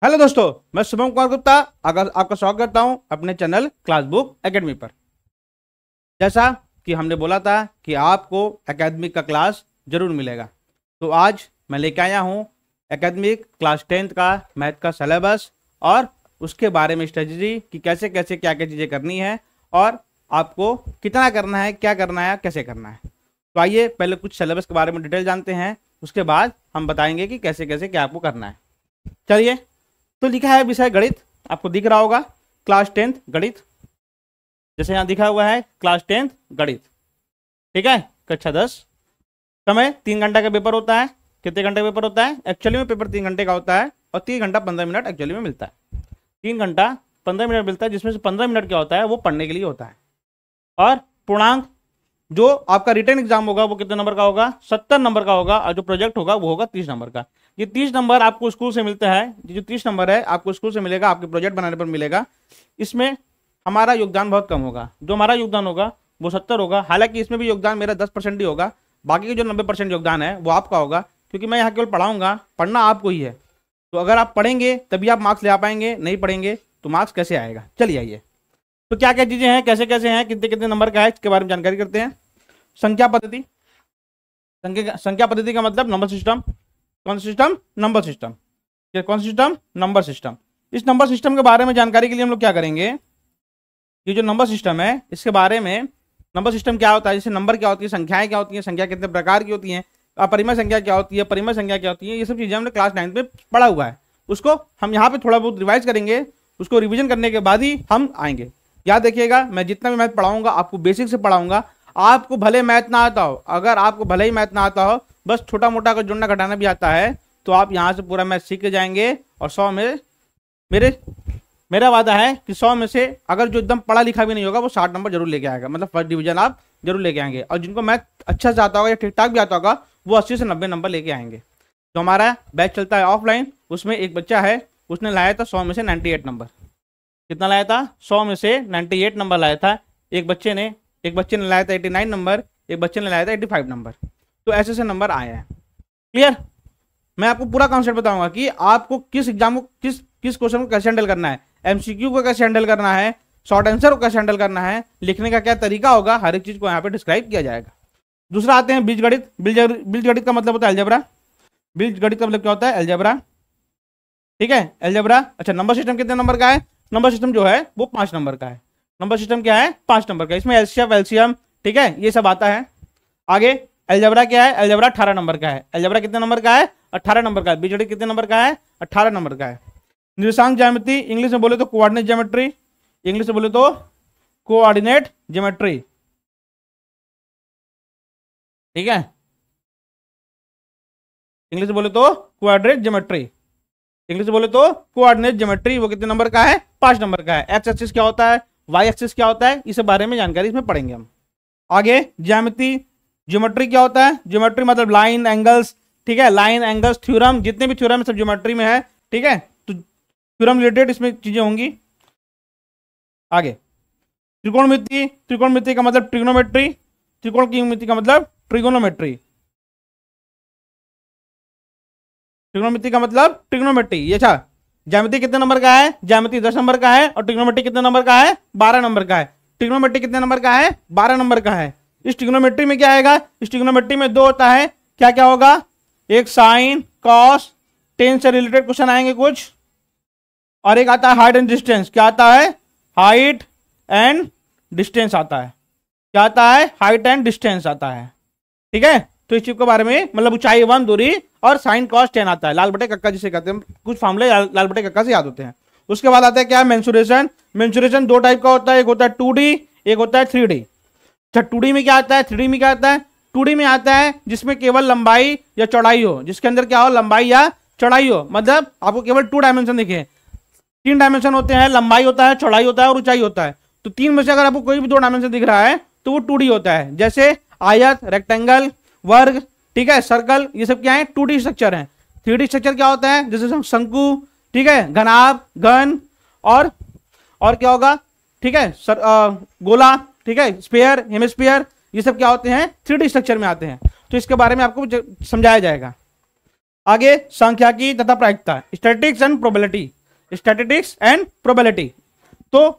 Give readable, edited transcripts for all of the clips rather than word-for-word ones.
Hello दोस्तों, मैं शुभम कुमार गुप्ता आपका स्वागत करता हूं अपने चैनल क्लास बुक एकेडमी पर। जैसा कि हमने बोला था कि आपको एकेडमिक का क्लास जरूर मिलेगा, तो आज मैं लेके आया हूं एकेडमिक क्लास 10th का मैथ का सिलेबस और उसके बारे में स्ट्रेटजी कि कैसे कैसे क्या क्या चीज़ें करनी है और आपको कितना करना है, क्या करना है, कैसे करना है। तो आइए पहले कुछ सिलेबस के बारे में डिटेल जानते हैं, उसके बाद हम बताएंगे कि कैसे कैसे क्या आपको करना है। चलिए, तो लिखा है विषय गणित, आपको दिख रहा होगा क्लास 10th गणित, जैसे यहाँ दिखा हुआ है क्लास 10th गणित। ठीक है, कक्षा 10। समय 3 घंटा का पेपर होता है। कितने घंटे का पेपर होता है? एक्चुअली में पेपर 3 घंटे का होता है और 3 घंटा 15 मिनट एक्चुअली में मिलता है। 3 घंटा 15 मिनट मिलता है, जिसमें से 15 मिनट क्या होता है, वो पढ़ने के लिए होता है। और पूर्णांक जो आपका रिटर्न एग्जाम होगा वो कितने नंबर का होगा? 70 नंबर का होगा, और जो प्रोजेक्ट होगा वो होगा 30 नंबर का। ये 30 नंबर आपको स्कूल से मिलता है। ये जो 30 नंबर है आपको स्कूल से मिलेगा, आपके प्रोजेक्ट बनाने पर मिलेगा। इसमें हमारा योगदान बहुत कम होगा। जो हमारा योगदान होगा वो 70 होगा। हालांकि इसमें भी योगदान मेरा 10% ही होगा, बाकी के जो 90% योगदान है वो आपका होगा, क्योंकि मैं यहाँ केवल पढ़ाऊंगा, पढ़ना आपको ही है। तो अगर आप पढ़ेंगे तभी आप मार्क्स ले आ पाएंगे, नहीं पढ़ेंगे तो मार्क्स कैसे आएगा। चलिए आइए, तो क्या क्या चीज़ें हैं, कैसे कैसे हैं, कितने कितने नंबर का है, इसके बारे में जानकारी करते हैं। संख्या पद्धति। संख्या पद्धति का मतलब नंबर सिस्टम। कौन सा सिस्टम? Number system. कौन सा सिस्टम? Number system. इस नंबर सिस्टम के बारे में जानकारी के लिए हम लोग क्या करेंगे, ये जो नंबर सिस्टम है इसके बारे में, नंबर सिस्टम क्या होता है, जैसे नंबर क्या होती है, संख्याएं क्या होती हैं, संख्या कितने प्रकार की होती हैं, अपरिमेय संख्या क्या होती है, परिमेय संख्या क्या होती है, ये सब चीजें हमने क्लास 9 में पढ़ा हुआ है। उसको हम यहाँ पे थोड़ा बहुत रिवाइज करेंगे, उसको रिविजन करने के बाद ही हम आएंगे। याद रखिएगा, मैं जितना भी मैथ पढ़ाऊंगा आपको बेसिक से पढ़ाऊंगा। आपको भले मैथ ना आता हो, अगर आपको भले ही मैथ ना आता हो, बस छोटा मोटा अगर जोड़ना घटाना भी आता है तो आप यहाँ से पूरा मैथ सीख के जाएंगे। और 100 में मेरा वादा है कि 100 में से अगर जो एकदम पढ़ा लिखा भी नहीं होगा वो 60 नंबर जरूर लेके आएगा, मतलब फर्स्ट डिवीजन आप जरूर लेके आएंगे। और जिनको मैथ अच्छा से आता होगा या ठीक ठाक भी आता होगा वो 80 से 90 नंबर लेके आएंगे। जो हमारा बैच चलता है ऑफलाइन, उसमें एक बच्चा है, उसने लाया था 100 में से 98 नंबर। कितना लाया था? 100 में से 98 नंबर लाया था। एक बच्चे ने लाया था 89 नंबर, एक बच्चे ने लाया था 85 नंबर। तो ऐसे से नंबर आए हैं। क्लियर? मैं आपको पूरा कॉन्सेप्ट बताऊंगा कि आपको किस एग्जाम को किस क्वेश्चन को कैसे हैंडल करना है, एमसीक्यू को कैसे हैंडल करना है, शॉर्ट आंसर को कैसे हैंडल करना है, लिखने का क्या तरीका होगा, हर एक चीज को यहाँ पे डिस्क्राइब किया जाएगा। दूसरा आते हैं बीजगणित। बीजगणित का मतलब होता है अलजेब्रा। बीजगणित का मतलब क्या होता है? अलजेब्रा। ठीक है, अलजेब्रा। अच्छा, नंबर सिस्टम कितने नंबर का है? नंबर सिस्टम जो है वो 5 नंबर का है। नंबर सिस्टम क्या है? 5 नंबर का। इसमें एलसीएम, ठीक है, ये सब आता है। आगे अलजेब्रा क्या है? अलजेब्रा 18 नंबर का है। अलजेब्रा कितने नंबर का है? 18 नंबर का है। बीजगणित कितने नंबर का है? 18 नंबर का है। निर्देशांक ज्यामिति, इंग्लिश में बोले तो कोऑर्डिनेट ज्योमेट्री। इंग्लिश में बोले तो कोऑर्डिनेट ज्योमेट्री। ठीक है, इंग्लिश में बोले तो कोऑर्डिनेट ज्योमेट्री। इंग्लिश में बोले तो कोऑर्डिनेट ज्योमेट्री, वो कितने नंबर का है? 5 नंबर का है। एक्स एक्सिस क्या होता है, वाई एक्सिस क्या होता है, इस बारे में जानकारी इसमें पढ़ेंगे हम। आगे ज्यामिति, ज्योमेट्री क्या होता है? ज्योमेट्री मतलब लाइन, एंगल्स। ठीक है, लाइन, एंगल्स, थ्योरम, जितने भी थ्योरम सब ज्योमेट्री में है। ठीक है, तो थ्योरम रिलेटेड इसमें चीजें होंगी। आगे त्रिकोणमिति। त्रिकोणमिति का मतलब ट्रिग्नोमेट्री। त्रिकोण की मिति का मतलब ट्रिगोनोमेट्री। ट्रिग्नोमेट्री का मतलब ट्रिग्नोमेट्री। ये था। ज्यामिति कितने नंबर का है? ज्यामिति 10 नंबर का है। और ट्रिग्नोमेट्री कितने नंबर का है? 12 नंबर का है। ट्रिग्नोमेट्री कितने नंबर का है? 12 नंबर का है। इस ट्रिग्नोमेट्री में क्या आएगा? इस ट्रिग्नोमेट्री में 2 होता है। क्या क्या होगा? एक साइन, कॉस, टेन से रिलेटेड क्वेश्चन आएंगे कुछ, और एक आता है हाइट एंड डिस्टेंस। क्या आता है? हाइट एंड डिस्टेंस आता है। क्या आता है? हाइट एंड डिस्टेंस आता है। ठीक है, तो इस चीज के बारे में, मतलब ऊंचाई 1 दूरी, और साइन कॉस टेन आता है। लाल बटे कक्का जिसे कहते हैं, कुछ फार्मूले लाल बटे कक्का से याद होते हैं। उसके बाद आता है क्या? मेंसुरेशन। मेंसुरेशन 2 टाइप का होता है, एक होता है 2D, एक होता है 3D। अच्छा, 2D में क्या आता है, 3D में क्या आता है? 2D में आता है जिसमें केवल लंबाई या चौड़ाई हो, जिसके अंदर क्या हो? लंबाई या चौड़ाई हो, मतलब आपको केवल 2 डायमेंशन दिखे। 3 डायमेंशन होते हैं, लंबाई होता है, चौड़ाई होता है और ऊंचाई होता है। तो 3 में से अगर आपको कोई भी 2 डायमेंशन दिख रहा है तो वो 2D होता है। जैसे आयत, रेक्टेंगल, वर्ग, ठीक है, सर्कल, ये सब क्या है? 2D स्ट्रक्चर है। 3D स्ट्रक्चर क्या होता है? जैसे शंकु, ठीक है, घनाभ, घन, और क्या होगा? ठीक है, गोला, ठीक है, स्फीयर, हेमिस्फीयर, ये सब क्या होते हैं? 3D स्ट्रक्चर में आते हैं। तो इसके बारे में आपको समझाया जाएगा। आगे सांख्यिकी तथा प्रायिकता, statistics and probability, statistics and probability. तो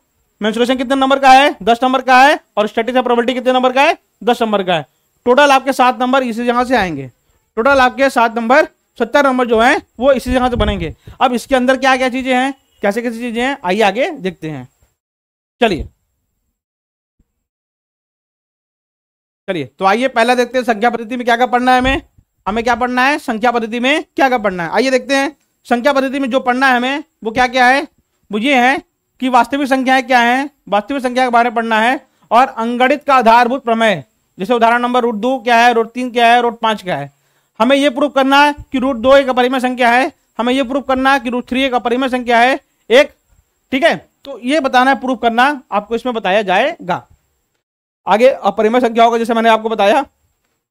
मेंस्ट्रुएशन कितने नंबर का है? 10 नंबर का है। और स्टैटिस्टिक्स एंड प्रोबेबिलिटी कितने नंबर का है? 10 नंबर का है। टोटल आपके 7 नंबर इसी जगह से आएंगे। टोटल आपके 7 नंबर 70 नंबर जो है वो इसी जगह से बनेंगे। अब इसके अंदर क्या क्या चीजें हैं, कैसे कैसी चीजें हैं, आइए आगे देखते हैं। चलिए तो आइए पहला देखते हैं संख्या पद्धति में क्या क्या पढ़ना है हमें क्या पढ़ना है, संख्या पद्धति में क्या क्या पढ़ना है। आइए देखते हैं संख्या पद्धति में जो पढ़ना है हमें वो क्या क्या है। वो ये है कि वास्तविक संख्याएं क्या है, वास्तविक संख्या के बारे में पढ़ना है, और अंगणित का आधारभूत प्रमेय, जैसे उदाहरण नंबर √2 क्या है, √3 क्या है, √5 क्या है। हमें यह प्रूव करना है कि √2 एक अपरिमेय संख्या है, हमें यह प्रूव करना है कि √3 एक अपरिमेय संख्या है एक, ठीक है। तो ये बताना है, प्रूव करना आपको इसमें बताया जाएगा। आगे अपरिमेय संख्याओं का, जैसे मैंने आपको बताया,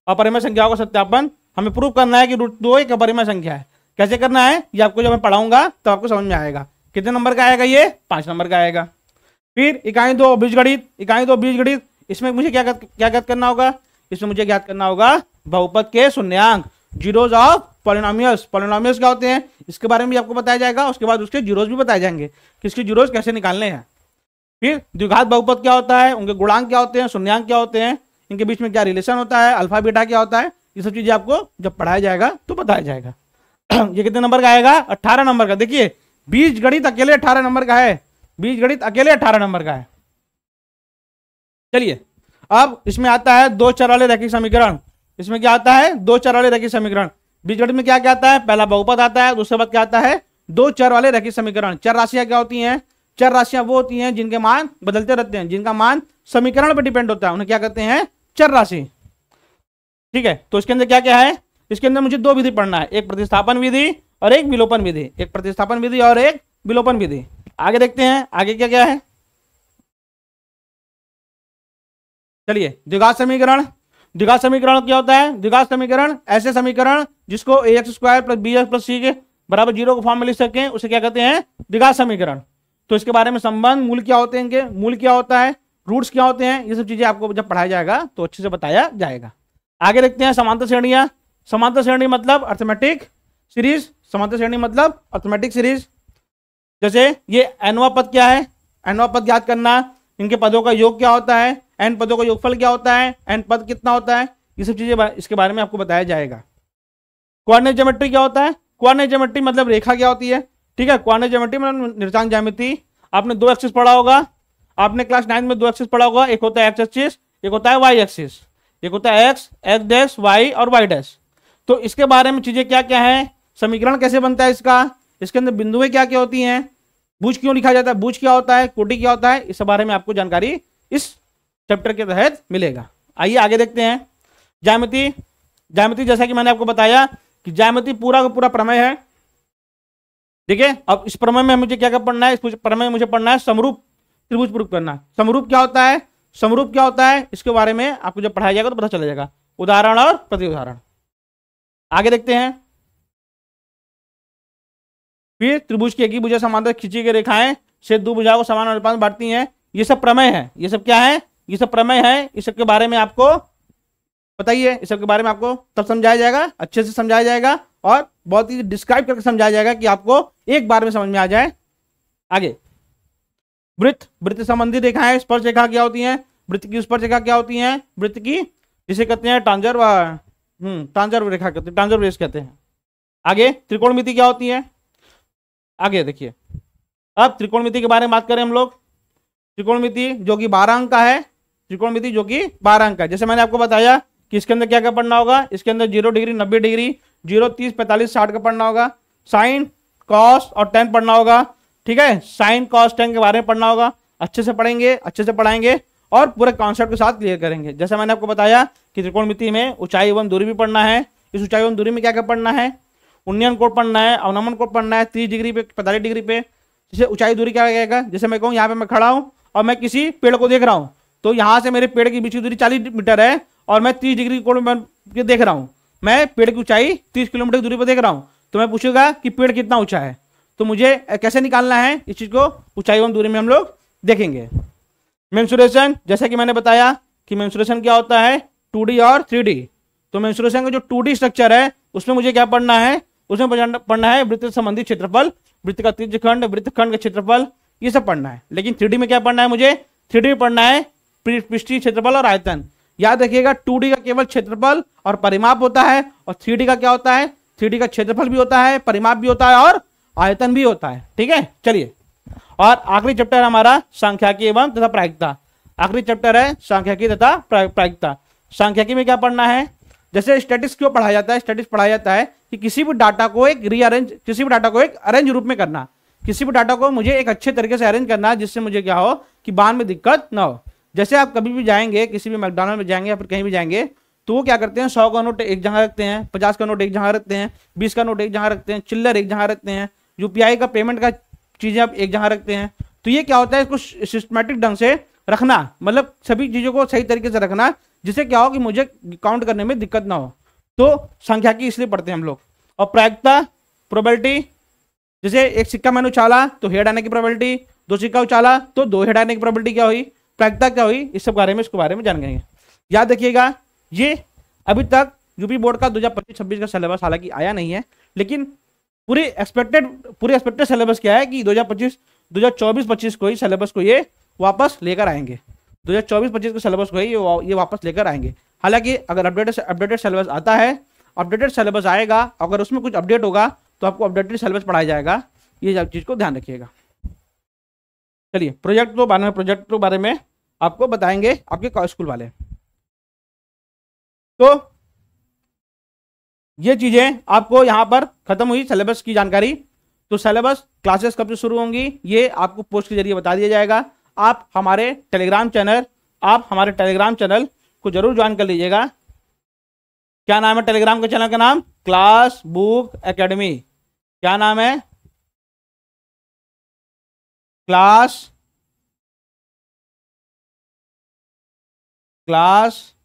अपरिमेय संख्याओं का सत्यापन हमें प्रूव करना है कि √2 एक अपरिमेय संख्या है। कैसे करना है ये आपको जब मैं पढ़ाऊंगा तो आपको समझ में आएगा। कितने नंबर का आएगा ये? 5 नंबर का आएगा। फिर इकाई 2 बीजगणित, इकाई 2 बीजगणित, इसमें मुझे क्या ज्ञात करना होगा? इसमें मुझे ज्ञात करना होगा बहुपद के शून्यांक, जीरोज ऑफ पॉलिनोमियल्स। पॉलिनोमियल्स क्या होते हैं इसके बारे में भी आपको बताया जाएगा। उसके बाद उसके जीरोज भी बताए जाएंगे कि इसके जीरोज कैसे निकालने हैं। फिर द्विघात बहुपद क्या होता है, उनके गुणांक क्या होते हैं, शून्यांक क्या होते हैं, इनके बीच में क्या रिलेशन होता है, अल्फा बीटा क्या होता है, ये सब चीजें आपको जब पढ़ाया जाएगा तो बताया जाएगा। ये कितने नंबर का आएगा? 18 नंबर का। देखिए बीजगणित अकेले 18 नंबर का है, बीजगणित अकेले 18 नंबर का है। चलिए अब इसमें आता है 2 चर वाले रैखिक समीकरण। इसमें क्या आता है? 2 चर वाले रैखिक समीकरण। बीजगणित में क्या क्या आता है? पहला बहुपद आता है, दूसरे बाद क्या आता है? 2 चर वाले रैखिक समीकरण। चर राशियां क्या होती हैं? चर राशियां वो होती हैं जिनके मान बदलते रहते हैं, जिनका मान समीकरण पर डिपेंड होता है, उन्हें क्या कहते हैं? चर राशि। ठीक है, तो इसके अंदर क्या क्या है? इसके अंदर मुझे 2 विधि पढ़ना है, एक प्रतिस्थापन विधि और एक विलोपन विधि, एक प्रतिस्थापन विधि और एक विलोपन विधि। आगे देखते हैं आगे क्या क्या है। चलिए द्विघात समीकरण। द्विघात समीकरण क्या होता है? द्विघात समीकरण ऐसे समीकरण जिसको ax² + bx + c के बराबर 0 के फॉर्म में लिख सकें, उसे क्या कहते हैं? द्विघात समीकरण। तो इसके बारे में संबंध, मूल क्या होते हैं, इनके मूल क्या होता है, रूट्स क्या होते हैं, ये सब चीजें आपको जब पढ़ाया जाएगा तो अच्छे से बताया जाएगा। आगे देखते हैं समांतर श्रेणियां। समांतर श्रेणी मतलब अर्थमेटिक सीरीज। समांतर श्रेणी मतलब अर्थमेटिक सीरीज। जैसे ये nवां पद क्या है, nवां पद ज्ञात करना, इनके पदों का योग क्या होता है, n पदों का योगफल क्या होता है, n पद कितना होता है, ये सब चीजें इसके बारे में आपको बताया जाएगा। कोऑर्डिनेट ज्योमेट्री क्या होता है? कोऑर्डिनेट ज्योमेट्री मतलब रेखा क्या होती है, ठीक है। कोऑर्डिनेट ज्योमेट्री मतलब निर्देशांक ज्यामिति। आपने 2 एक्सिस पढ़ा होगा, आपने क्लास 9 में 2 एक्सिस पढ़ा होगा, एक होता है एक्स एक्सिस, एक होता है वाई एक्सिस, एक होता है एक्स डैश वाई और वाई डैश। तो इसके बारे में चीजें क्या क्या है, समीकरण कैसे बनता है इसका, इसके अंदर बिंदुएं क्या क्या होती हैं, भुज क्यों लिखा जाता है, भुज क्या होता है, कोटि क्या होता है, इस बारे में आपको जानकारी इस चैप्टर के तहत मिलेगा। आइए आगे देखते हैं ज्यामिति। ज्यामिति जैसा कि मैंने आपको बताया कि ज्यामिति पूरा का पूरा प्रमेय है, ठीक है। अब इस प्रमेय में मुझे क्या क्या पढ़ना है, इस प्रमेय में मुझे पढ़ना है समरूप त्रिभुज प्रूफ करना। समरूप क्या होता है, समरूप क्या होता है, इसके बारे में आपको जब पढ़ाया जाएगा तो पता चल जाएगा, उदाहरण और प्रति उदाहरण। आगे देखते हैं। फिर त्रिभुज की एक ही भुजा समांतर खींची गई रेखाएं से दो भुजाओं को समान अनुपात में बांटती हैं। ये सब प्रमेय है, ये सब क्या है, ये सब प्रमेय है। इस सब के बारे में आपको बताइए, इस सब के बारे में आपको तब समझाया जाएगा, अच्छे से समझाया जाएगा और बहुत ही डिस्क्राइब करके समझाया जाएगा कि आपको एक बार में समझ में आ जाए। आगे वृत्त, वृत्त संबंधी रेखाएं, स्पर्श रेखा क्या होती हैं, वृत्त की स्पर्श रेखा क्या होती है, वृत्त की जिसे कहते हैं ट्रांजर्व रेखा कहते हैं, ट्रांजर्व रेस कहते हैं। आगे त्रिकोणमिति क्या होती है। आगे देखिए, अब त्रिकोणमिति के बारे में बात करें हम लोग। त्रिकोणमिति जो कि 12 अंक का है, त्रिकोणमिति जो कि 12 अंक का है। जैसे मैंने आपको बताया कि इसके अंदर क्या क्या पढ़ना होगा, इसके अंदर 0 डिग्री 90 डिग्री 0 30 45 60 का पढ़ना होगा, साइन कॉस और टेन पढ़ना होगा, ठीक है। साइन कॉस टेन के बारे में पढ़ना होगा, अच्छे से पढ़ेंगे, अच्छे से पढ़ाएंगे और पूरे कॉन्सेप्ट के साथ क्लियर करेंगे। जैसे मैंने आपको बताया कि त्रिकोणमिति में ऊंचाई एवं दूरी भी पढ़ना है। इस ऊंचाई एवं दूरी में क्या क्या पढ़ना है, उन्नयन कोण पढ़ना है, अवनमन कोण पढ़ना है, 30 डिग्री पे 45 डिग्री पे। जैसे ऊंचाई दूरी क्या रहेगा, जैसे मैं कहूँ यहाँ पे मैं खड़ा हूँ और मैं किसी पेड़ को देख रहा हूँ, तो यहाँ से मेरे पेड़ की बीच की दूरी 40 मीटर है और मैं 30 डिग्री कोण में देख रहा हूँ, मैं पेड़ की ऊंचाई 30 किलोमीटर की दूरी पर देख रहा हूँ। तो मैं पूछूंगा कि पेड़ कितना ऊंचा है, तो मुझे कैसे निकालना है, इस चीज को ऊंचाई एवं दूरी में हम लोग देखेंगे। मेंसुरेशन, जैसा कि मैंने बताया कि मेंसुरेशन क्या होता है, 2D और 3D। तो मेंसुरेशन का जो 2D स्ट्रक्चर है उसमें मुझे क्या पढ़ना है, उसमें पढ़ना है वृत्त संबंधी क्षेत्रफल, वृत्त का त्रिज्यखंड, वृत्तखंड का क्षेत्रफल, ये सब पढ़ना है। लेकिन 3D में क्या पढ़ना है मुझे? 3D में पढ़ना है पृष्ठीय क्षेत्रफल और आयतन। याद रखिएगा 2D का केवल क्षेत्रफल और परिमाप होता है, और 3D का क्या होता है? 3D का क्षेत्रफल भी होता है, परिमाप भी होता है और आयतन भी होता है। ठीक है, चलिए। और आखिरी चैप्टर हमारा सांख्यिकी एवं तथा प्रायिकता। आखिरी चैप्टर है सांख्यिकी तथा प्रायिकता। सांख्यिकी में क्या पढ़ना है? जैसे स्टैटिस्टिक्स क्यों पढ़ाया जाता है? स्टैटिस्टिक्स पढ़ाया जाता है कि किसी भी डाटा को एक रीअरेंज, किसी भी डाटा को एक अरेंज रूप में करना, किसी भी डाटा को मुझे एक अच्छे तरीके से अरेंज करना, जिससे मुझे क्या हो कि बाद में दिक्कत ना हो। जैसे आप कभी भी जाएंगे, किसी भी मैकडॉनल्ड में जाएंगे या फिर कहीं भी जाएंगे, तो वो क्या करते हैं, 100 का नोट एक जगह रखते हैं, 50 का नोट एक जगह रखते हैं, 20 का नोट एक जगह रखते हैं, चिल्लर एक जगह रखते हैं, यूपीआई का पेमेंट का चीजें आप एक जगह रखते हैं। तो ये क्या होता है, कुछ सिस्टमैटिक ढंग से रखना, मतलब सभी चीजों को सही तरीके से रखना, जिससे क्या हो कि मुझे काउंट करने में दिक्कत ना हो। तो सांख्यिकी इसलिए पढ़ते हैं हम लोग। और प्रायिकता, प्रोबेबिलिटी, जैसे एक सिक्का मैंने उछाला तो हेड आने की प्रोबेबिलिटी, 2 सिक्का उछाला तो 2 हेड आने की प्रोबेबिलिटी क्या हुई, प्रायिकता क्या हुई, इस सब बारे में, इसके बारे में जान गए। याद रखिएगा, ये अभी तक यूपी बोर्ड का 2025-26 का सिलेबस हालांकि आया नहीं है, लेकिन पूरे एक्सपेक्टेड सिलेबस क्या है कि 2024-25 को ही सिलेबस को ये वापस लेकर आएंगे। 2024-25 के सिलेबस को ही ये वापस लेकर आएंगे। हालांकि अगर अपडेटेड सिलेबस आता है, अपडेटेड सिलेबस आएगा, अगर उसमें कुछ अपडेट होगा तो आपको अपडेटेड सिलेबस पढ़ाया जाएगा। ये चीज को ध्यान रखिएगा। चलिए, प्रोजेक्ट के बारे में आपको बताएंगे आपके स्कूल वाले। तो ये चीजें आपको यहां पर खत्म हुई, सिलेबस की जानकारी। तो सिलेबस, क्लासेस कब से शुरू होंगी, ये आपको पोस्ट के जरिए बता दिया जाएगा। आप हमारे टेलीग्राम चैनल को जरूर ज्वाइन कर लीजिएगा। क्या नाम है टेलीग्राम के चैनल का नाम? Class book academy. क्या नाम है? Class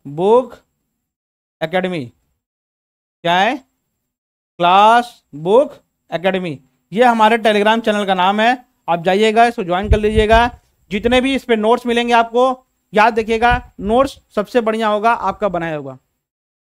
book academy. क्या है? Class book academy. ये हमारे टेलीग्राम चैनल का नाम है। आप जाइएगा, इसको ज्वाइन कर लीजिएगा। जितने भी इस पे नोट्स मिलेंगे आपको, याद रखिएगा, नोट्स सबसे बढ़िया होगा आपका बनाया हुआ।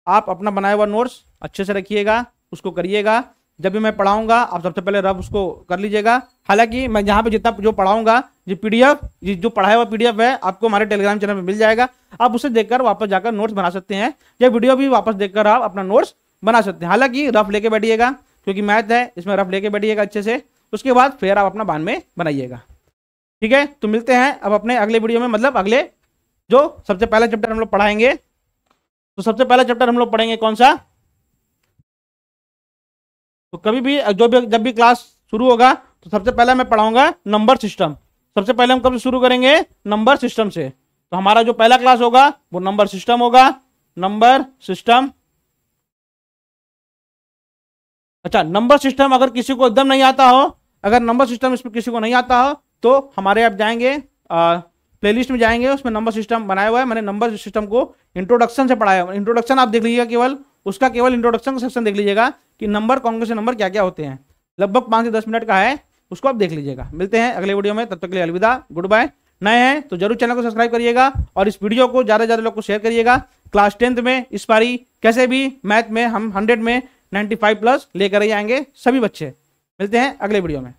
आप अपना बनाया हुआ नोट्स अच्छे से रखिएगा, उसको करिएगा। जब भी मैं पढ़ाऊंगा आप सबसे पहले रफ उसको कर लीजिएगा। हालांकि मैं यहाँ पे जितना जो पढ़ाऊंगा, ये पीडीएफ, जो पढ़ाया हुआ पीडीएफ है, आपको हमारे टेलीग्राम चैनल में मिल जाएगा। आप उसे देखकर वापस जाकर नोट्स बना सकते हैं, या वीडियो भी वापस देखकर आप अपना नोट्स बना सकते हैं। हालांकि रफ लेके बैठिएगा, क्योंकि मैथ है, इसमें रफ लेके बैठिएगा अच्छे से। उसके बाद फिर आप अपना बाद में बनाइएगा। ठीक है, तो मिलते हैं अब अपने अगले वीडियो में, मतलब अगले जो सबसे पहला चैप्टर हम लोग पढ़ाएंगे। तो सबसे पहला चैप्टर हम लोग पढ़ेंगे कौन सा? तो कभी भी जब भी क्लास शुरू होगा तो सबसे पहले मैं पढ़ाऊंगा नंबर सिस्टम। सबसे पहले हम कब शुरू करेंगे? नंबर सिस्टम से। तो हमारा जो पहला क्लास होगा वो नंबर सिस्टम होगा। Number system. अच्छा, नंबर सिस्टम अगर किसी को एकदम नहीं आता हो, अगर नंबर सिस्टम इसमें किसी को नहीं आता हो, तो हमारे आप जाएंगे प्लेलिस्ट में जाएंगे, उसमें नंबर सिस्टम बनाया हुआ है। मैंने नंबर सिस्टम को इंट्रोडक्शन से पढ़ाया। इंट्रोडक्शन आप देख लीजिएगा, केवल उसका केवल इंट्रोडक्शन का सेक्शन देख लीजिएगा कि नंबर, कौन से नंबर क्या क्या होते हैं। लगभग 5 से 10 मिनट का है, उसको आप देख लीजिएगा। मिलते हैं अगले वीडियो में, तब तक के लिए अलविदा, गुड बाय। नए हैं तो जरूर चैनल को सब्सक्राइब करिएगा और इस वीडियो को ज़्यादा से ज़्यादा लोग को शेयर करिएगा। क्लास 10th में इस बारी कैसे भी मैथ में हम 100 में 95+ लेकर ही आएंगे सभी बच्चे। मिलते हैं अगले वीडियो में।